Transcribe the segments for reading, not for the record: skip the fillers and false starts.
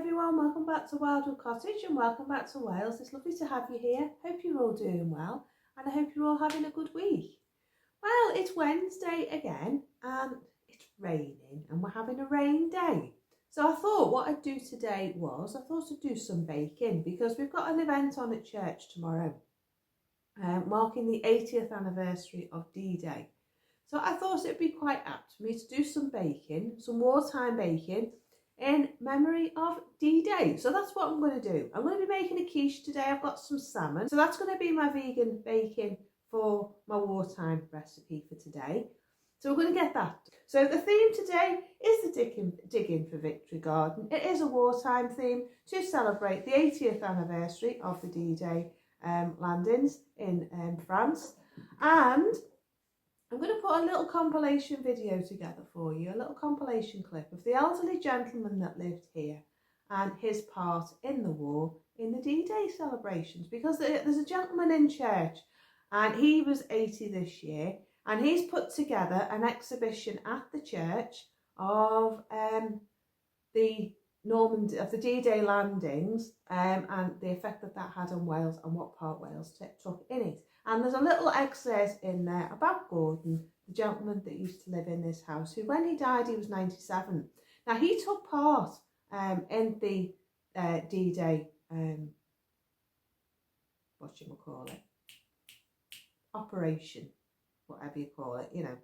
everyone, welcome back to Wildwood Cottage and welcome back to Wales. It's lovely to have you here. Hope you're all doing well and I hope you're all having a good week. Well, it's Wednesday again and it's raining and we're having a rain day. So I thought what I'd do today was, I thought I'd do some baking because we've got an event on at church tomorrow marking the 80th anniversary of D-Day. So I thought it'd be quite apt for me to do some baking, some wartime baking, in memory of D-Day. So that's what I'm going to do. I'm going to be making a quiche today. I've got some salmon. So that's going to be my vegan baking for my wartime recipe for today. So we're going to get that. So the theme today is the Digging for Victory garden. It is a wartime theme to celebrate the 80th anniversary of the D-Day landings in France. And I'm going to put a little compilation video together for you, a little compilation clip of the elderly gentleman that lived here and his part in the war in the D-Day celebrations, because there's a gentleman in church and he was 80 this year and he's put together an exhibition at the church of the D-Day landings and the effect that had on Wales and what part Wales took in it. And there's a little excerpt in there about Gordon, the gentleman that used to live in this house, who when he died, he was 97. Now, he took part in the D-Day, operation, whatever you call it, you know,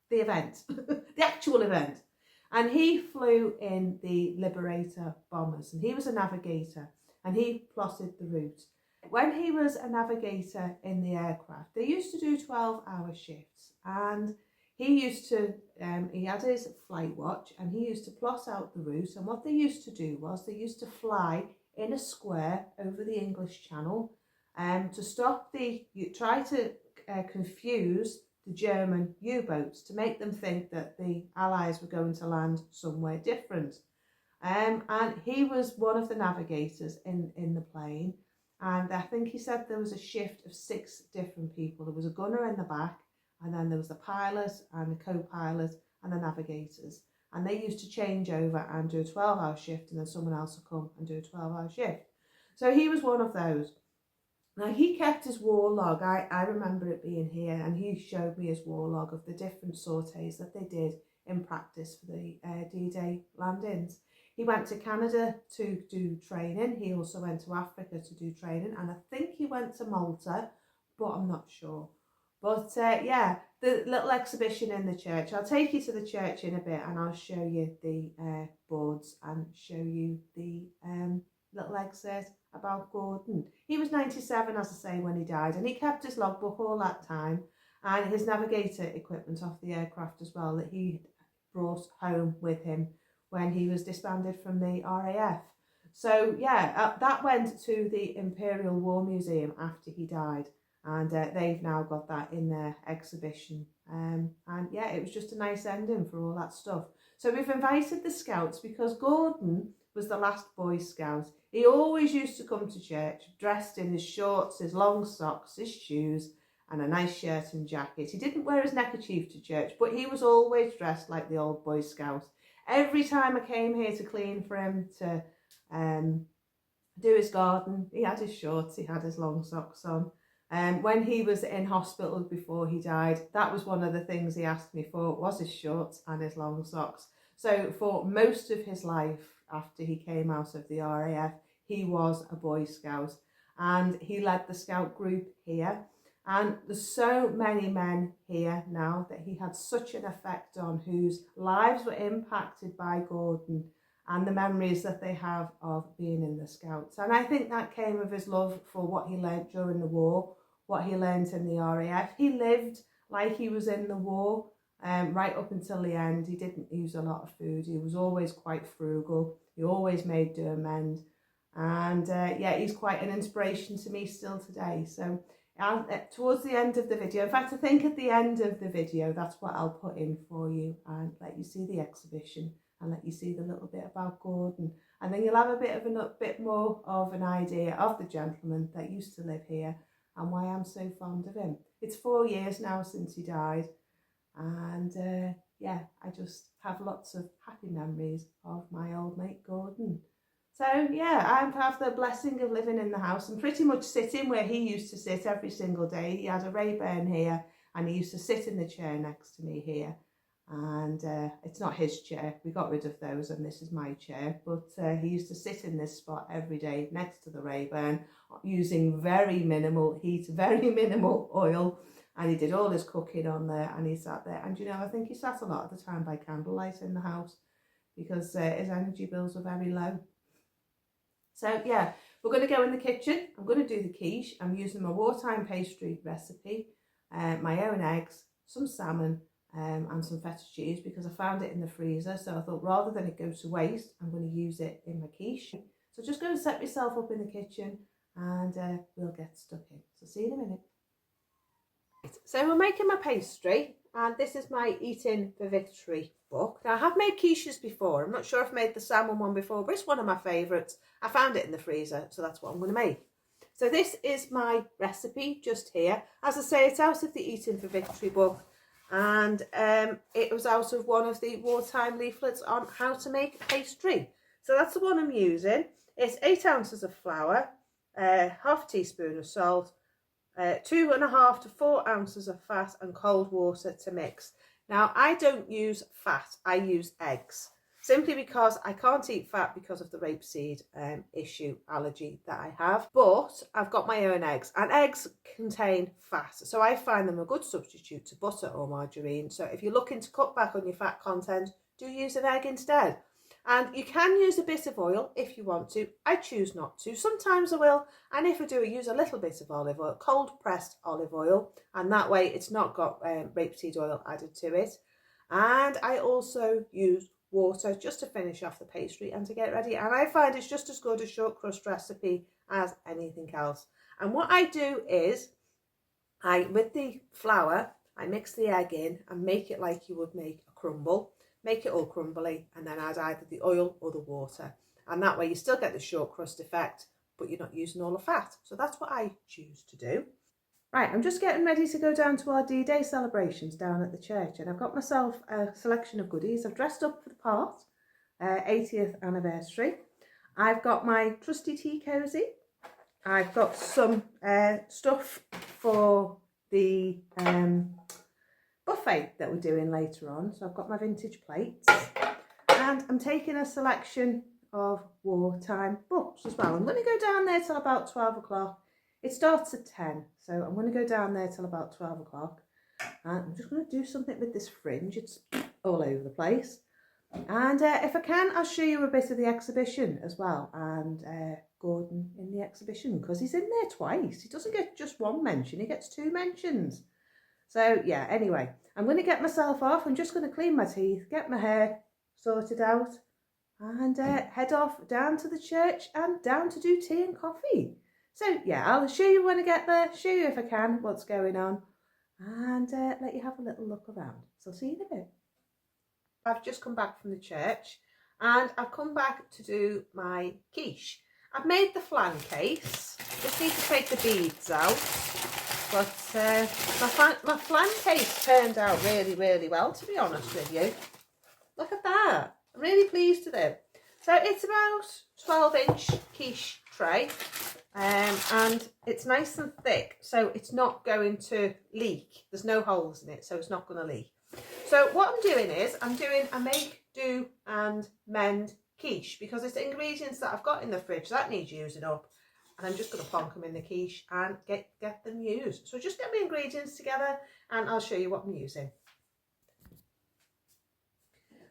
the event, the actual event. And he flew in the Liberator bombers, and he was a navigator, and he plotted the route. When he was a navigator in the aircraft, they used to do 12-hour shifts, and he used to, he had his flight watch and he used to plot out the route. And what they used to do was they used to fly in a square over the English Channel to stop try to confuse the German U-boats, to make them think that the Allies were going to land somewhere different. And he was one of the navigators in the plane. And I think he said there was a shift of 6 different people. There was a gunner in the back, and then there was the pilot and the co-pilot and the navigators. And they used to change over and do a 12-hour shift, and then someone else would come and do a 12-hour shift. So he was one of those. Now, he kept his war log. I remember it being here, and he showed me his war log of the different sorties that they did in practice for the D-Day landings. He went to Canada to do training. He also went to Africa to do training. And I think he went to Malta, but I'm not sure. But yeah, the little exhibition in the church. I'll take you to the church in a bit and I'll show you the boards and show you the little excerpt about Gordon. He was 97, as I say, when he died. And he kept his logbook all that time. And his navigator equipment off the aircraft as well that he brought home with him when he was disbanded from the RAF. So yeah, that went to the Imperial War Museum after he died, and they've now got that in their exhibition. And yeah, it was just a nice ending for all that stuff. So we've invited the Scouts because Gordon was the last Boy Scout. He always used to come to church dressed in his shorts, his long socks, his shoes, and a nice shirt and jacket. He didn't wear his neckerchief to church, but he was always dressed like the old Boy Scout. Every time I came here to clean for him, to do his garden, he had his shorts, he had his long socks on. When he was in hospital before he died, that was one of the things he asked me for, was his shorts and his long socks. So for most of his life, after he came out of the RAF, he was a Boy Scout. And he led the Scout group here. And there's so many men here now that he had such an effect on, whose lives were impacted by Gordon and the memories that they have of being in the Scouts. And I think that came of his love for what he learnt during the war, what he learnt in the RAF. He lived like he was in the war right up until the end. He didn't use a lot of food. He was always quite frugal. He always made do amend. And yeah, he's quite an inspiration to me still today. So towards the end of the video, in fact I think at the end of the video, that's what I'll put in for you and let you see the exhibition and let you see the little bit about Gordon, and then you'll have a bit more of an idea of the gentleman that used to live here and why I'm so fond of him. It's 4 years now since he died, and yeah, I just have lots of happy memories of my old mate Gordon. So yeah, I have the blessing of living in the house and pretty much sitting where he used to sit every single day. He had a Rayburn here and he used to sit in the chair next to me here. And it's not his chair, we got rid of those and this is my chair, but he used to sit in this spot every day next to the Rayburn using very minimal heat, very minimal oil, and he did all his cooking on there and he sat there. And you know, I think he sat a lot of the time by candlelight in the house because his energy bills were very low. So yeah, we're going to go in the kitchen. I'm going to do the quiche. I'm using my wartime pastry recipe, my own eggs, some salmon, and some feta cheese because I found it in the freezer. So I thought rather than it go to waste, I'm going to use it in my quiche. So just going to set myself up in the kitchen and we'll get stuck in. So see you in a minute. So we're making my pastry and this is my Eating for Victory book. Now I have made quiches before. I'm not sure if I've made the salmon one before, but it's one of my favourites. I found it in the freezer, so that's what I'm going to make. So this is my recipe just here. As I say, it's out of the Eating for Victory book. And it was out of one of the wartime leaflets on how to make pastry. So that's the one I'm using. It's 8 ounces of flour, half a teaspoon of salt, 2.5 to 4 ounces of fat and cold water to mix. Now I don't use fat, I use eggs. Simply because I can't eat fat because of the rapeseed issue allergy that I have. But I've got my own eggs and eggs contain fat. So I find them a good substitute to butter or margarine. So if you're looking to cut back on your fat content, do use an egg instead. And you can use a bit of oil if you want to. I choose not to. Sometimes I will. And if I do, I use a little bit of olive oil, cold pressed olive oil. And that way it's not got rapeseed oil added to it. And I also use water just to finish off the pastry and to get ready, and I find it's just as good a short crust recipe as anything else. And what I do is with the flour I mix the egg in and make it like you would make a crumble, make it all crumbly, and then add either the oil or the water, and that way you still get the short crust effect but you're not using all the fat. So that's what I choose to do. Right, I'm just getting ready to go down to our D-Day celebrations down at the church, and I've got myself a selection of goodies. I've dressed up for the part, 80th anniversary. I've got my trusty tea cosy. I've got some stuff for the buffet that we're doing later on. So I've got my vintage plates, and I'm taking a selection of wartime books as well. I'm going to go down there till about 12 o'clock. It starts at 10, so I'm going to go down there till about 12 o'clock. And I'm just going to do something with this fringe. It's all over the place. And if I can, I'll show you a bit of the exhibition as well. And Gordon in the exhibition, because he's in there twice. He doesn't get just one mention, he gets 2 mentions. So yeah, anyway, I'm going to get myself off. I'm just going to clean my teeth, get my hair sorted out, and head off down to the church and down to do tea and coffee. So yeah, I'll show you when I get there, show you if I can what's going on, and let you have a little look around. So I'll see you in a bit. I've just come back from the church and I've come back to do my quiche. I've made the flan case, just need to take the beads out, but my flan case turned out really, really well, to be honest with you. Look at that, I'm really pleased with it. So it's about 12-inch quiche tray. And it's nice and thick, so it's not going to leak. There's no holes in it, so it's not going to leak. So what I'm doing is I'm doing a make, do and mend quiche, because it's ingredients that I've got in the fridge that need using up, and I'm just going to plonk them in the quiche and get them used. So just get my ingredients together and I'll show you what I'm using.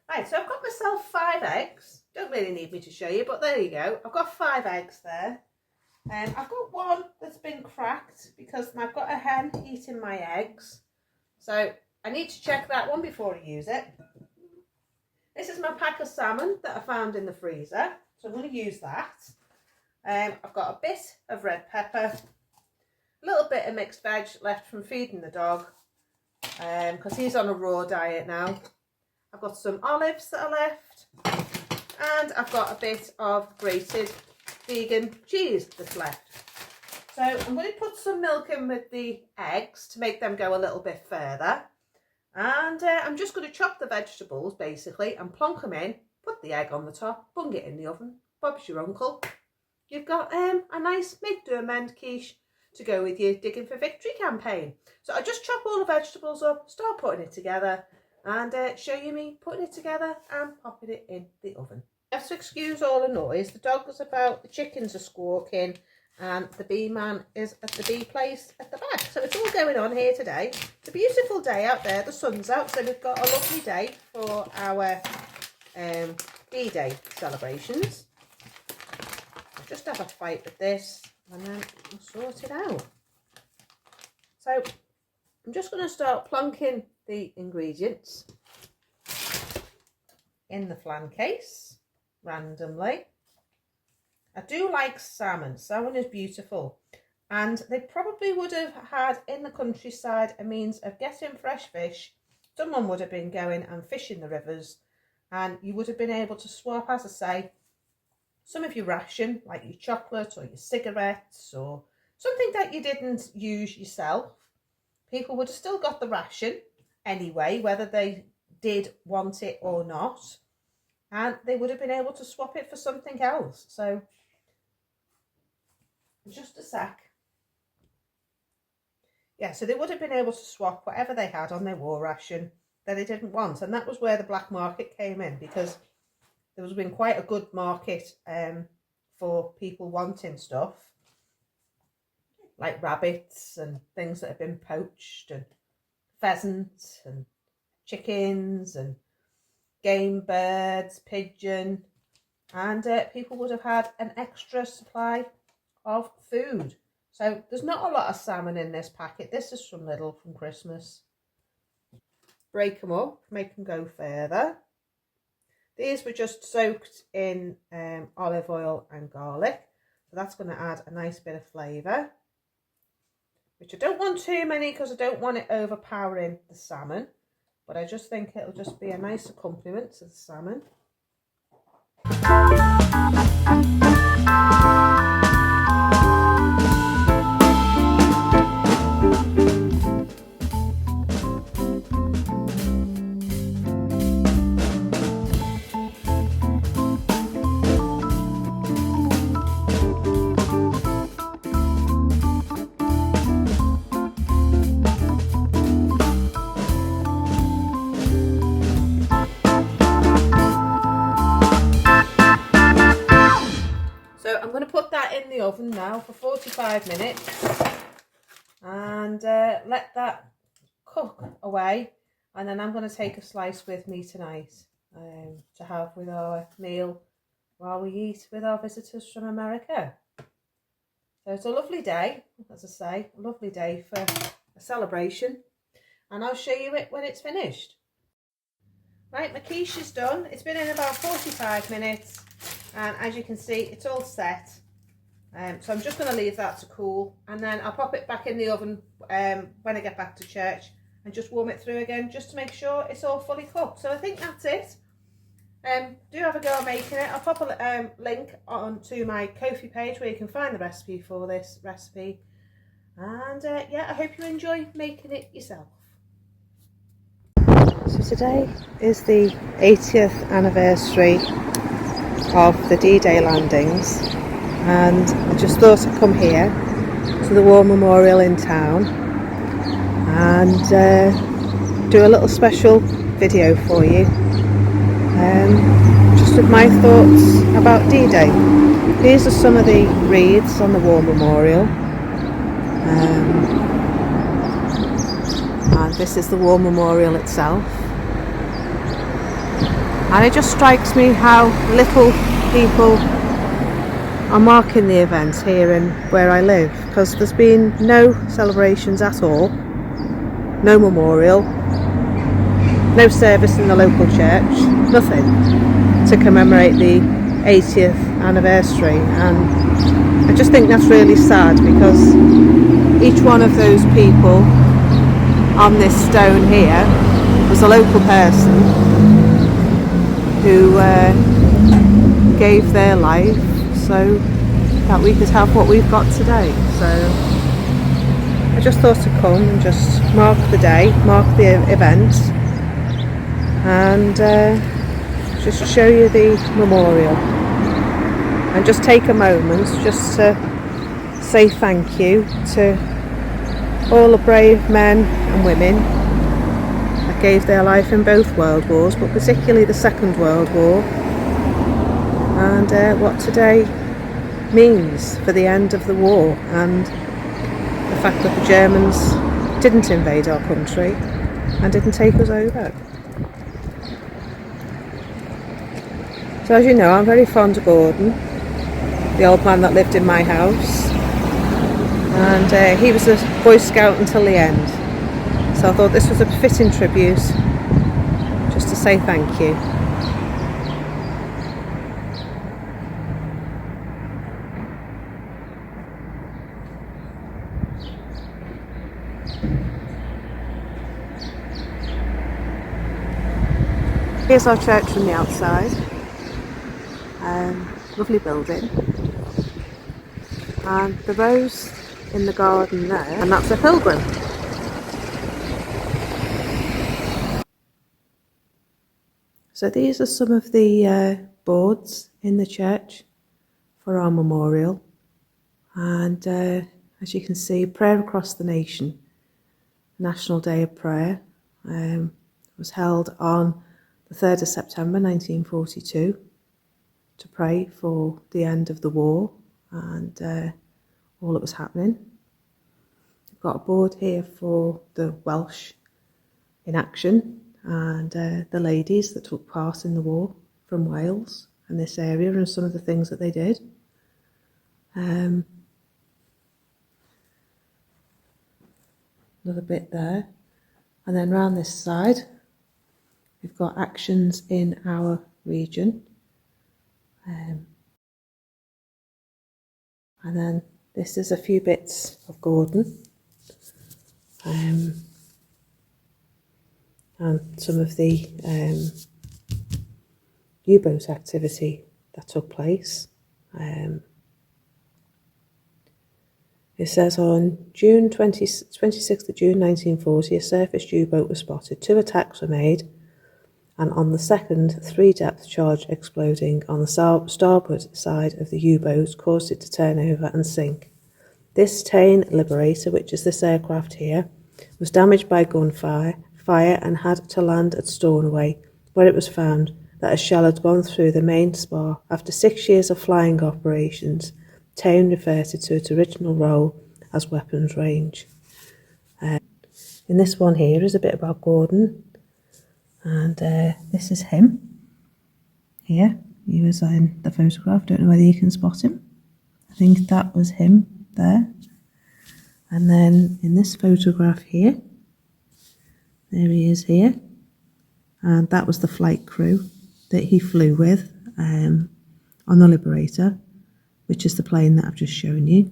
Right, so I've got myself 5 eggs. Don't really need me to show you, but there you go. I've got 5 eggs there. I've got one that's been cracked because I've got a hen eating my eggs. So I need to check that one before I use it. This is my pack of salmon that I found in the freezer. So I'm going to use that. I've got a bit of red pepper, a little bit of mixed veg left from feeding the dog because he's on a raw diet now. I've got some olives that are left, and I've got a bit of grated vegan cheese that's left. So I'm going to put some milk in with the eggs to make them go a little bit further, And I'm just going to chop the vegetables basically and plonk them in, put the egg on the top, bung it in the oven. Bob's your uncle. You've got a nice make-do-amend quiche to go with your Digging for Victory campaign. So I just chop all the vegetables up, start putting it together, and show you me putting it together and popping it in the oven. You have to excuse all the noise. The dog was about, the chickens are squawking, and the bee man is at the bee place at the back. So it's all going on here today. It's a beautiful day out there. The sun's out, so we've got a lovely day for our D-Day celebrations. I'll just have a fight with this and then we'll sort it out. So I'm just going to start plonking the ingredients in the flan case randomly. I do like salmon. Salmon is beautiful, and they probably would have had in the countryside a means of getting fresh fish. Someone would have been going and fishing the rivers, and you would have been able to swap, as I say, some of your ration, like your chocolate or your cigarettes or something that you didn't use yourself. People would have still got the ration anyway, whether they did want it or not, and they would have been able to swap it for something else. So just a sec. Yeah, so they would have been able to swap whatever they had on their war ration that they didn't want, and that was where the black market came in, because there has been quite a good market for people wanting stuff like rabbits and things that have been poached, and pheasants and chickens and game birds, pigeon, and people would have had an extra supply of food. So there's not a lot of salmon in this packet. This is from Lidl from Christmas. Break them up, make them go further. These were just soaked in olive oil and garlic, so that's going to add a nice bit of flavour, which I don't want too many because I don't want it overpowering the salmon, but I just think it'll just be a nice accompaniment to the salmon. I'm going to put that in the oven now for 45 minutes and let that cook away, and then I'm going to take a slice with me tonight to have with our meal while we eat with our visitors from America. So it's a lovely day, as I say, a lovely day for a celebration, and I'll show you it when it's finished. Right, my quiche is done. It's been in about 45 minutes. And as you can see, it's all set. So I'm just going to leave that to cool, and then I'll pop it back in the oven when I get back to church, and just warm it through again just to make sure it's all fully cooked. So I think that's it. Do have a go at making it. I'll pop a link onto my Ko-fi page where you can find the recipe for this recipe. And yeah, I hope you enjoy making it yourself. So today is the 80th anniversary of the D-Day landings, and I just thought I'd come here to the War Memorial in town and do a little special video for you, just with my thoughts about D-Day. These are some of the wreaths on the War Memorial, and this is the War Memorial itself. And it just strikes me how little people are marking the events here in where I live, because there's been no celebrations at all, no memorial, no service in the local church, nothing to commemorate the 80th anniversary. And I just think that's really sad, because each one of those people on this stone here was a local person who gave their life so that we could have what we've got today. So I just thought to come and just mark the day, mark the event, and just show you the memorial, and just take a moment just to say thank you to all the brave men and women that gave their life in both World Wars, but particularly the Second World War, and what today means for the end of the war, and the fact that the Germans didn't invade our country and didn't take us over. So as you know, I'm very fond of Gordon, the old man that lived in my house, and he was a Boy Scout until the end. So I thought this was a fitting tribute just to say thank you. Here's our church from the outside. Lovely building. And the rose in the garden there, and that's a pilgrim. So these are some of the boards in the church for our memorial. And as you can see, Prayer Across the Nation, National Day of Prayer, was held on the 3rd of September 1942 to pray for the end of the war and all that was happening. We've got a board here for the Welsh in action and the ladies that took part in the war from Wales and this area, and some of the things that they did. Another bit there, and then round this side we've got actions in our region, and then this is a few bits of Gordon, and some of the U-boat activity that took place. It says on June 26th of June 1940, a surface U-boat was spotted. 2 attacks were made, and on the 2nd, 3 depth charge exploding on the starboard side of the U-boat caused it to turn over and sink. This Tyne Liberator, which is this aircraft here, was damaged by gunfire and had to land at Stornoway, where it was found that a shell had gone through the main spar. After 6 years of flying operations, Tyne reverted to its original role as weapons range. In this one here is a bit about Gordon, and this is him here. He was in the photograph. Don't know whether you can spot him. I think that was him there. And then in this photograph here, there he is here, and that was the flight crew that he flew with on the Liberator, which is the plane that I've just shown you.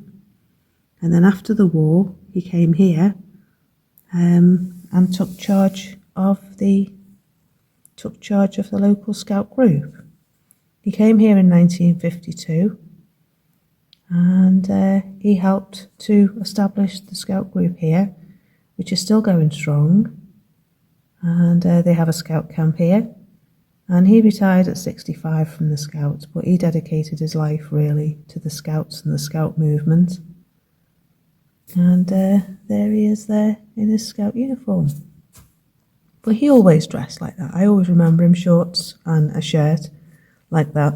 And then after the war, he came here and took charge of the local scout group. He came here in 1952, and he helped to establish the scout group here, which is still going strong. And they have a scout camp here. And he retired at 65 from the Scouts, but he dedicated his life really to the Scouts and the Scout movement. And there he is there in his Scout uniform. But he always dressed like that. I always remember him shorts and a shirt like that.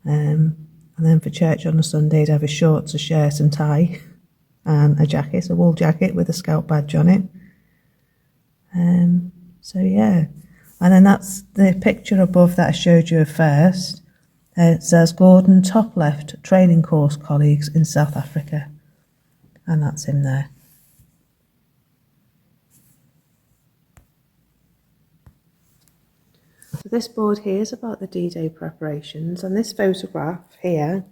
And then for church on a Sunday, he'd have his shorts, a shirt and tie, and a jacket, a wool jacket with a Scout badge on it. So yeah. And then that's the picture above that I showed you first. It says Gordon, top left, training course colleagues in South Africa. And that's him there. So this board here is about the D-Day preparations, and this photograph here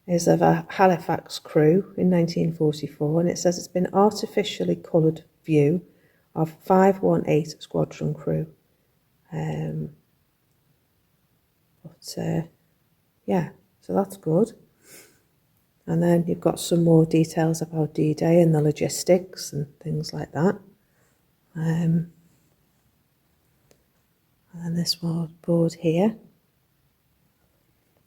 is of a Halifax crew in 1944, and it says it's been artificially coloured view of 518 squadron crew. Yeah, so that's good. And then you've got some more details about D-Day and the logistics and things like that. And then this board here.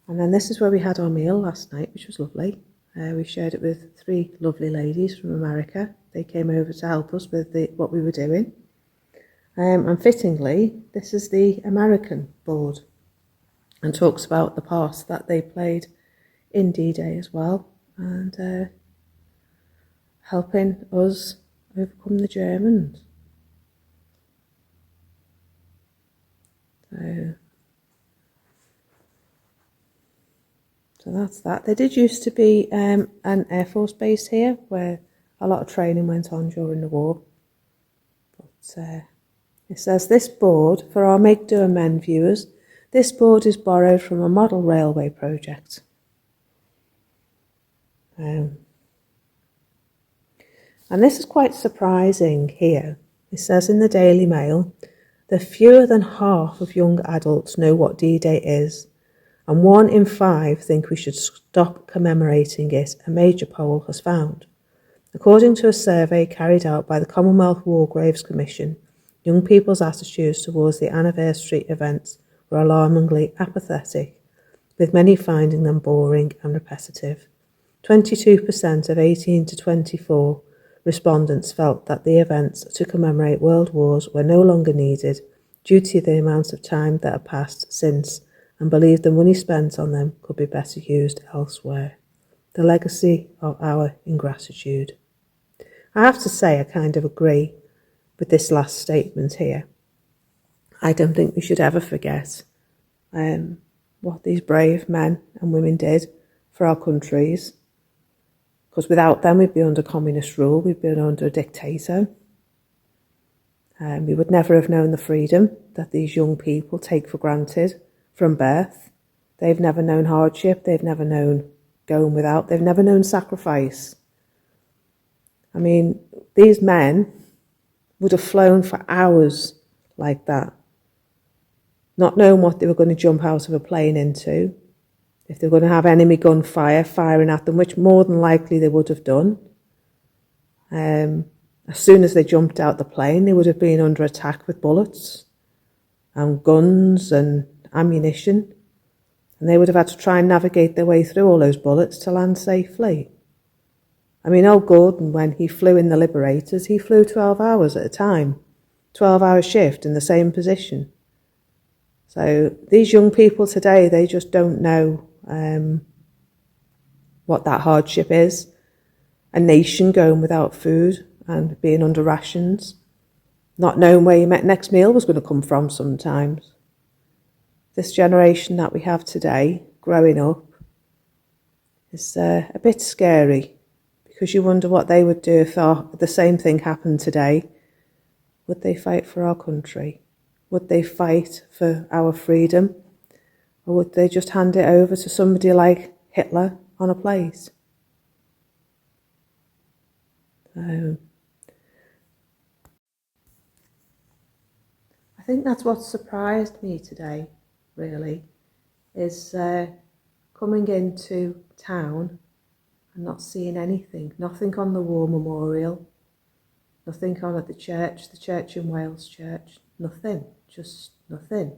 And then this is where we had our meal last night, which was lovely. We shared it with 3 lovely ladies from America. They came over to help us with what we were doing. And fittingly, this is the American board and talks about the part that they played in D-Day as well, and helping us overcome the Germans. So that's that. There did used to be an Air Force base here where a lot of training went on during the war. But it says this board, for our Make Do and Men viewers, this board is borrowed from a model railway project. And this is quite surprising here. It says in the Daily Mail, that fewer than half of young adults know what D-Day is, and 1 in 5 think we should stop commemorating it, a major poll has found. According to a survey carried out by the Commonwealth War Graves Commission, young people's attitudes towards the anniversary events were alarmingly apathetic, with many finding them boring and repetitive. 22% of 18 to 24 respondents felt that the events to commemorate world wars were no longer needed due to the amount of time that had passed since, and believed the money spent on them could be better used elsewhere. The legacy of our ingratitude. I have to say I kind of agree with this last statement here. I don't think we should ever forget what these brave men and women did for our countries, because without them we'd be under communist rule, we'd be under a dictator. We would never have known the freedom that these young people take for granted from birth. They've never known hardship, they've never known going without, they've never known sacrifice. I mean, these men would have flown for hours like that, not knowing what they were going to jump out of a plane into, if they were going to have enemy gunfire firing at them, which more than likely they would have done. As soon as they jumped out the plane, they would have been under attack with bullets and guns and ammunition, and they would have had to try and navigate their way through all those bullets to land safely. I mean, old Gordon, when he flew in the Liberators, he flew 12 hours at a time, 12-hour shift in the same position. So these young people today, they just don't know what that hardship is. A nation going without food and being under rations, not knowing where your next meal was going to come from sometimes. This generation that we have today, growing up, is a bit scary, because you wonder what they would do if the same thing happened today. Would they fight for our country? Would they fight for our freedom? Or would they just hand it over to somebody like Hitler on a plate? I think that's what surprised me today, really, is coming into town and not seeing anything. Nothing on the war memorial, nothing on at the church in Wales Church, nothing, just nothing.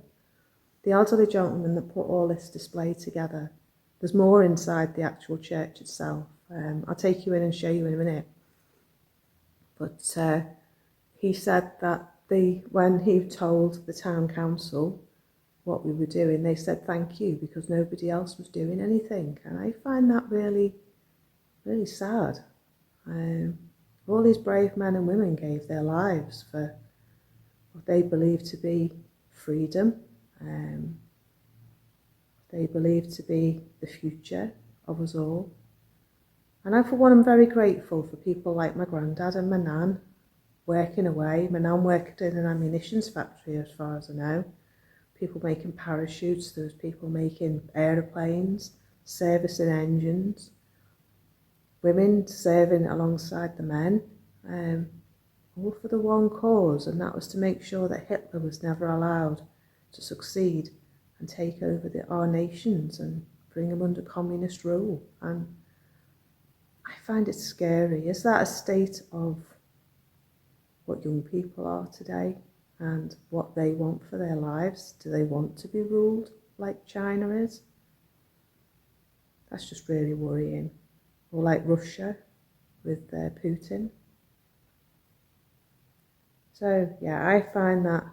The elderly gentleman that put all this display together, there's more inside the actual church itself. I'll take you in and show you in a minute. But he said that when he told the town council what we were doing, they said thank you, because nobody else was doing anything. And I find that really, really sad. All these brave men and women gave their lives for what they believed to be freedom. They believed to be the future of us all. And I, for one, am very grateful for people like my granddad and my nan working away. My nan worked in an ammunitions factory, as far as I know. People making parachutes, there was people making aeroplanes, servicing engines, women serving alongside the men, all for the one cause, and that was to make sure that Hitler was never allowed to succeed and take over our nations and bring them under communist rule. And I find it scary. Is that a state of what young people are today and what they want for their lives? Do they want to be ruled like China is? That's just really worrying. Or like Russia with Putin. So yeah, I find that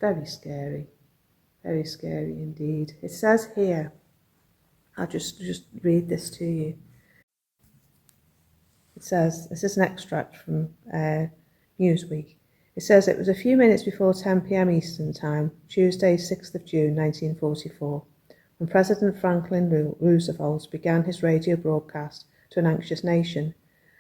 very scary indeed. It says here, I'll just read this to you. It says, this is an extract from Newsweek. It says it was a few minutes before 10 p.m. Eastern Time, Tuesday 6th of June 1944, when President Franklin Roosevelt began his radio broadcast to an anxious nation.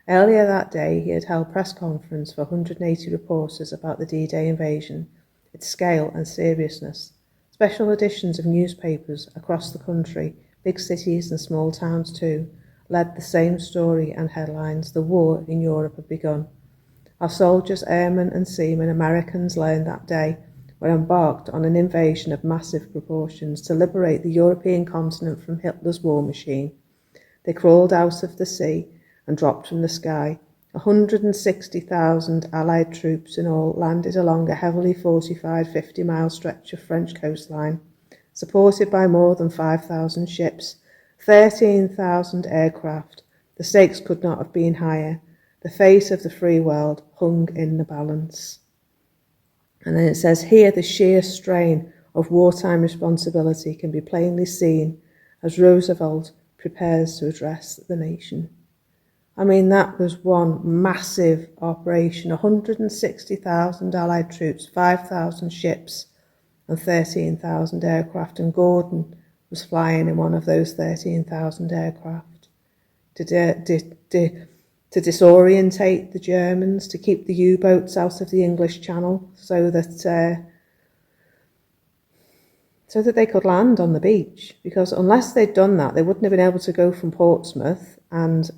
Earlier that day, he had held press conference for 180 reporters about the D-Day invasion, its scale and seriousness. Special editions of newspapers across the country, big cities and small towns too, led the same story and headlines. The war in Europe had begun. Our soldiers, airmen and seamen, Americans, learned that day, were embarked on an invasion of massive proportions to liberate the European continent from Hitler's war machine. They crawled out of the sea and dropped from the sky. 160,000 Allied troops in all landed along a heavily fortified 50-mile stretch of French coastline, supported by more than 5,000 ships, 13,000 aircraft. The stakes could not have been higher. The fate of the free world hung in the balance. And then it says here, the sheer strain of wartime responsibility can be plainly seen as Roosevelt prepares to address the nation. I mean, that was one massive operation, 160,000 Allied troops, 5,000 ships and 13,000 aircraft, and Gordon was flying in one of those 13,000 aircraft to disorientate the Germans, to keep the U-boats out of the English Channel so that they could land on the beach, because unless they'd done that, they wouldn't have been able to go from Portsmouth and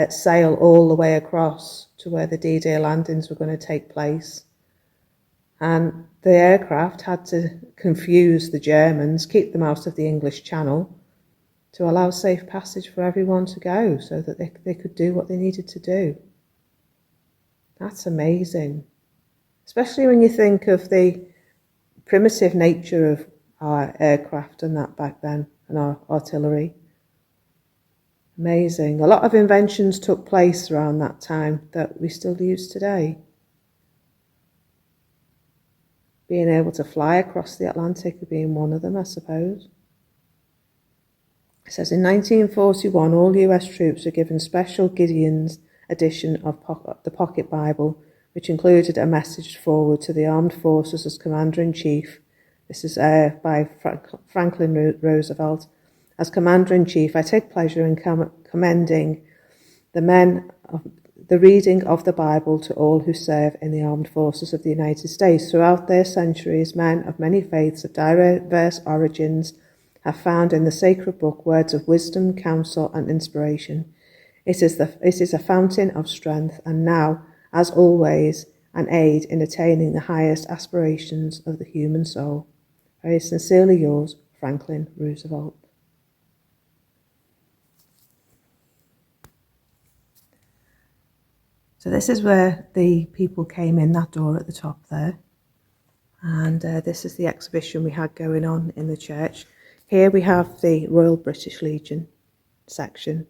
sail all the way across to where the D-Day landings were going to take place. And the aircraft had to confuse the Germans, keep them out of the English Channel, to allow safe passage for everyone to go so that they could do what they needed to do. That's amazing. Especially when you think of the primitive nature of our aircraft and that back then, and our artillery. Amazing. A lot of inventions took place around that time that we still use today. Being able to fly across the Atlantic being one of them, I suppose. It says in 1941, all US troops were given special Gideon's edition of the Pocket Bible, which included a message forward to the armed forces as Commander-in-Chief. This is by Franklin Roosevelt. As Commander-in-Chief, I take pleasure in commending the reading of the Bible to all who serve in the armed forces of the United States. Throughout their centuries, men of many faiths of diverse origins have found in the sacred book words of wisdom, counsel, and inspiration. It is a fountain of strength, and now, as always, an aid in attaining the highest aspirations of the human soul. Very sincerely yours, Franklin Roosevelt. So this is where the people came in, that door at the top there. And this is the exhibition we had going on in the church. Here we have the Royal British Legion section.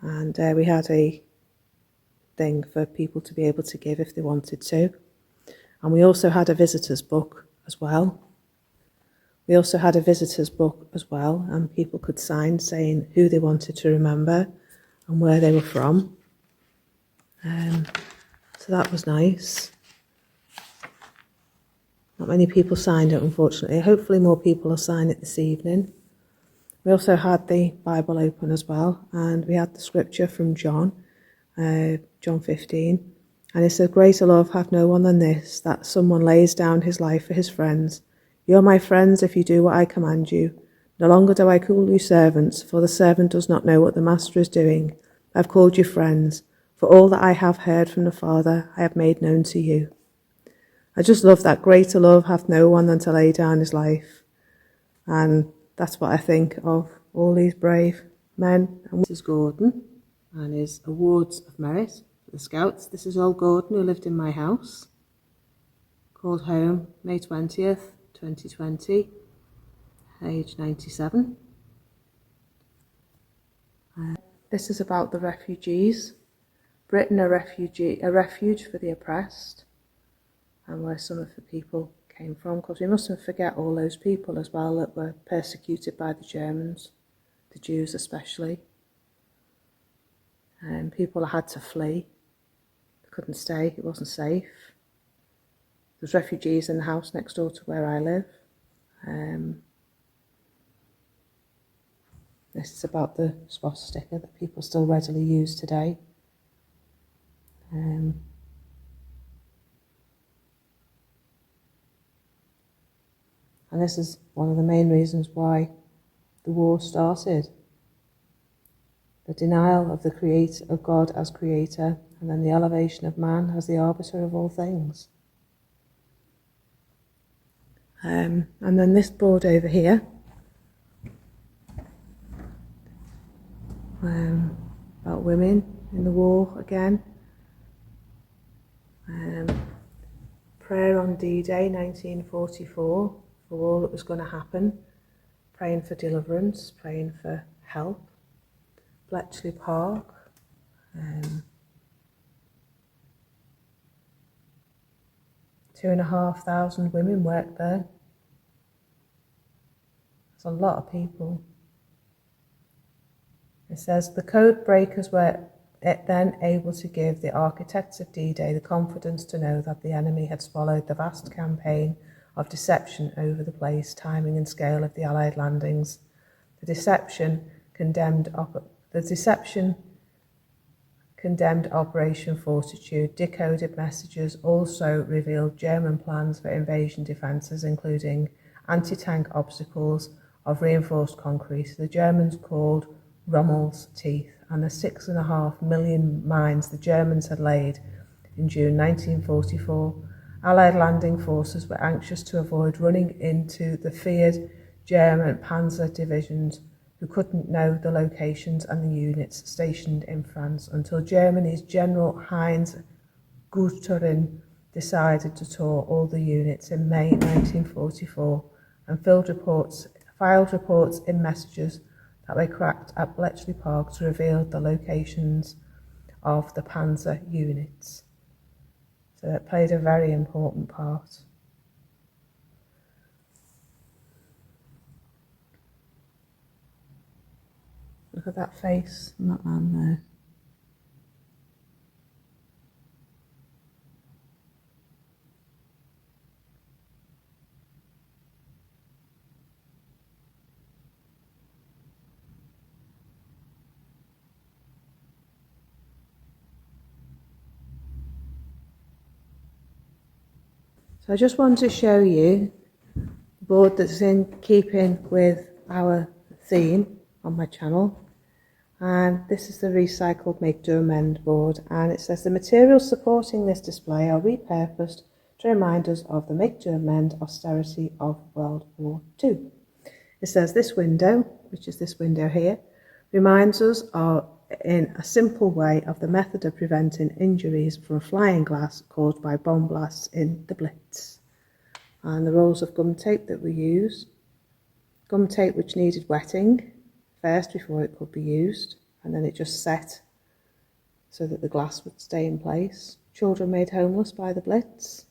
And we had a thing for people to be able to give if they wanted to. And we also had a visitor's book as well. And people could sign saying who they wanted to remember and where they were from. So that was nice. Not many people signed it, unfortunately. Hopefully more people will sign it this evening. We also had the Bible open as well, and we had the scripture from John 15. And it says, greater love hath no one than this, that someone lays down his life for his friends. You are my friends if you do what I command you. No longer do I call you servants, for the servant does not know what the master is doing. I have called you friends. For all that I have heard from the Father, I have made known to you. I just love that. Greater love hath no one than to lay down his life. And that's what I think of all these brave men. And Mrs. Gordon. and his awards of merit for the Scouts. This is old Gordon, who lived in my house. Called home May 20th, 2020, age 97. This is about the refugees. Britain, a refuge for the oppressed, and where some of the people came from, because we mustn't forget all those people as well that were persecuted by the Germans, the Jews especially. And people had to flee. They couldn't stay, it wasn't safe. There's refugees in the house next door to where I live. This is about the swastika that people still readily use today. And this is one of the main reasons why the war started. The denial of of God as creator, and then the elevation of man as the arbiter of all things. And then this board over here, about women in the war again. Prayer on DDay 1944 for all that was going to happen. Praying for deliverance, praying for help. Bletchley Park. 2,500 women worked there. That's a lot of people. It says the code breakers were then able to give the architects of DDay the confidence to know that the enemy had swallowed the vast campaign of deception over the place, timing and scale of the Allied landings. The deception condemned Operation Fortitude. Decoded messages also revealed German plans for invasion defences, including anti-tank obstacles of reinforced concrete. The Germans called Rommel's teeth, and the 6.5 million mines the Germans had laid in June 1944. Allied landing forces were anxious to avoid running into the feared German panzer divisions, who couldn't know the locations and the units stationed in France, until Germany's General Heinz Guterin decided to tour all the units in May 1944 and filed reports in messages that were cracked at Bletchley Park to reveal the locations of the panzer units. So it played a very important part. Look at that face on that man there. So I just want to show you the board that's in keeping with our theme on my channel. And this is the recycled Make Do Amend board, and it says the materials supporting this display are repurposed to remind us of the Make Do Amend austerity of World War II. It says this window, which is this window here, reminds us in a simple way of the method of preventing injuries from flying glass caused by bomb blasts in the Blitz. And the rolls of gum tape that we use. Gum tape which needed wetting first before it could be used, and then it just set so that the glass would stay in place. Children made homeless by the Blitz.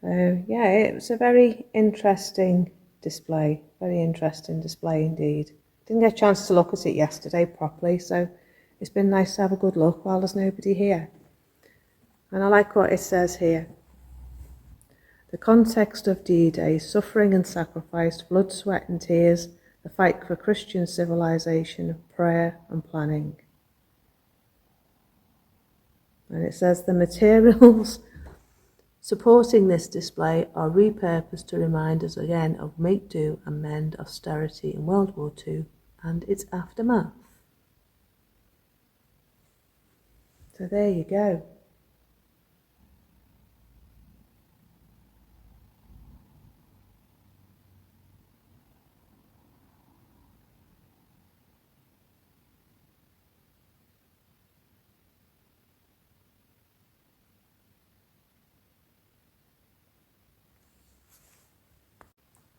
So yeah, it was a very interesting display indeed. Didn't get a chance to look at it yesterday properly, so it's been nice to have a good look while there's nobody here. And I like what it says here. The context of DDay, suffering and sacrifice, blood, sweat and tears, the fight for Christian civilization, prayer and planning. And it says the materials supporting this display are repurposed to remind us again of Make Do and Mend austerity in World War II and its aftermath. So there you go.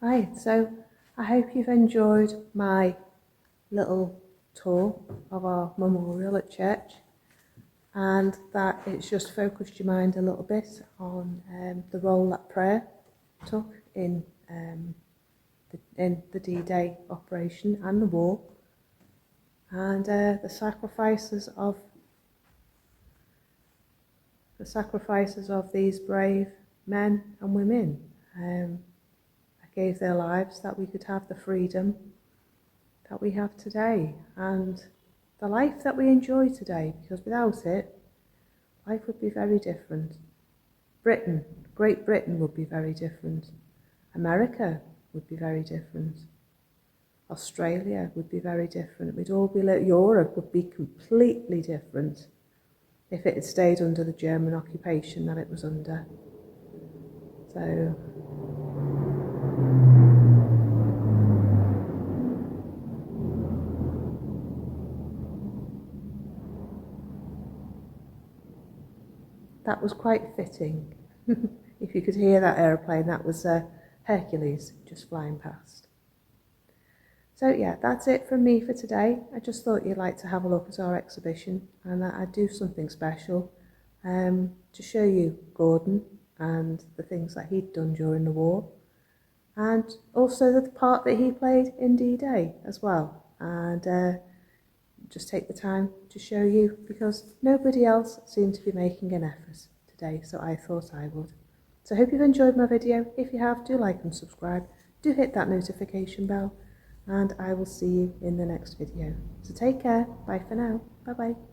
Right, so I hope you've enjoyed my little tour of our memorial at church, and that it's just focused your mind a little bit on the role that prayer took in the D-Day operation and the war, and the sacrifices of these brave men and women that gave their lives that we could have the freedom that we have today and the life that we enjoy today, because without it, life would be very different. Great Britain would be very different. America would be very different. Australia would be very different. We'd all be like, Europe would be completely different if it had stayed under the German occupation that it was under. So that was quite fitting. If you could hear that aeroplane, that was Hercules just flying past. So yeah, that's it from me for today. I just thought you'd like to have a look at our exhibition, and that I'd do something special to show you Gordon and the things that he'd done during the war, and also the part that he played in D-Day as well, and just take the time to show you, because nobody else seemed to be making an effort today, so I thought I would. So I hope you've enjoyed my video. If you have, do like and subscribe, do hit that notification bell, and I will see you in the next video. So take care, bye for now, bye bye.